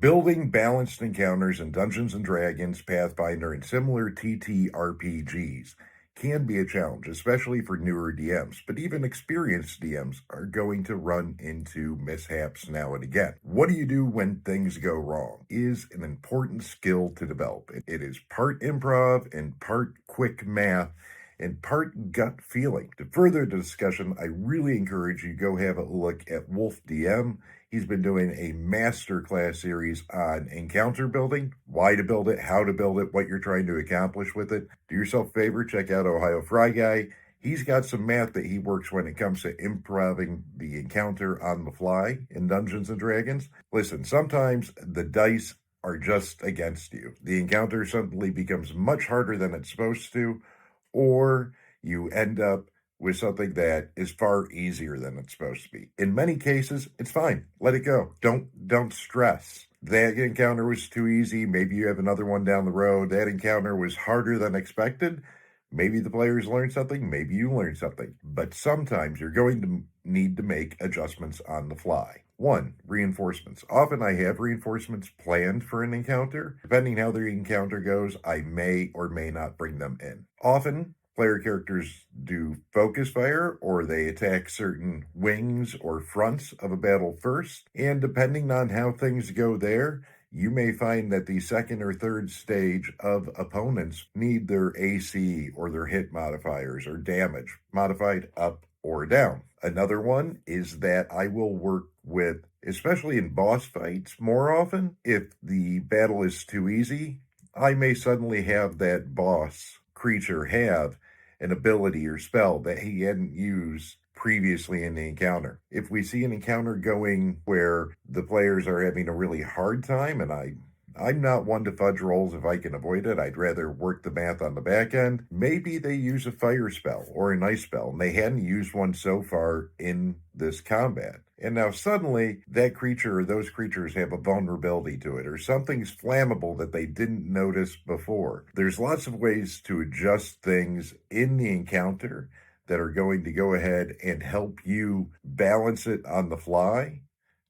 Building balanced encounters in Dungeons & Dragons, Pathfinder, and similar TTRPGs can be a challenge, especially for newer DMs, but even experienced DMs are going to run into mishaps now and again. What do you do when things go wrong is an important skill to develop. It is part improv and part quick math and part gut feeling. To further the discussion, I really encourage you to go have a look at Wolf DM. He's been doing a masterclass series on encounter building, why to build it, how to build it, what you're trying to accomplish with it. Do yourself a favor, check out Ohio Fry Guy. He's got some math that he works when it comes to improving the encounter on the fly in Dungeons & Dragons. Listen, sometimes the dice are just against you. The encounter suddenly becomes much harder than it's supposed to, or you end up with something that is far easier than it's supposed to be. In many cases, it's fine. Let it go. Don't stress. That encounter was too easy. Maybe you have another one down the road. That encounter was harder than expected. Maybe the players learned something. Maybe you learned something. But sometimes you're going to need to make adjustments on the fly. 1. Reinforcements. Often I have reinforcements planned for an encounter. Depending how the encounter goes, I may or may not bring them in. Often, player characters do focus fire, or they attack certain wings or fronts of a battle first. And depending on how things go there, you may find that the second or third stage of opponents need their AC or their hit modifiers or damage modified up or down. Another one is that I will work with, especially in boss fights more often, if the battle is too easy, I may suddenly have that boss creature have an ability or spell that he hadn't used previously in the encounter. If we see an encounter going where the players are having a really hard time, and I'm not one to fudge rolls if I can avoid it. I'd rather work the math on the back end. Maybe they use a fire spell or an ice spell, and they hadn't used one so far in this combat. And now suddenly that creature or those creatures have a vulnerability to it, or something's flammable that they didn't notice before. There's lots of ways to adjust things in the encounter that are going to go ahead and help you balance it on the fly.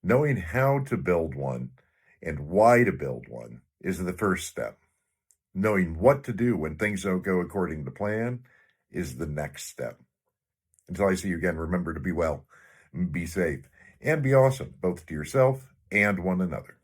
Knowing how to build one and why to build one is the first step. Knowing what to do when things don't go according to plan is the next step. Until I see you again, remember to be well, be safe, and be awesome, both to yourself and one another.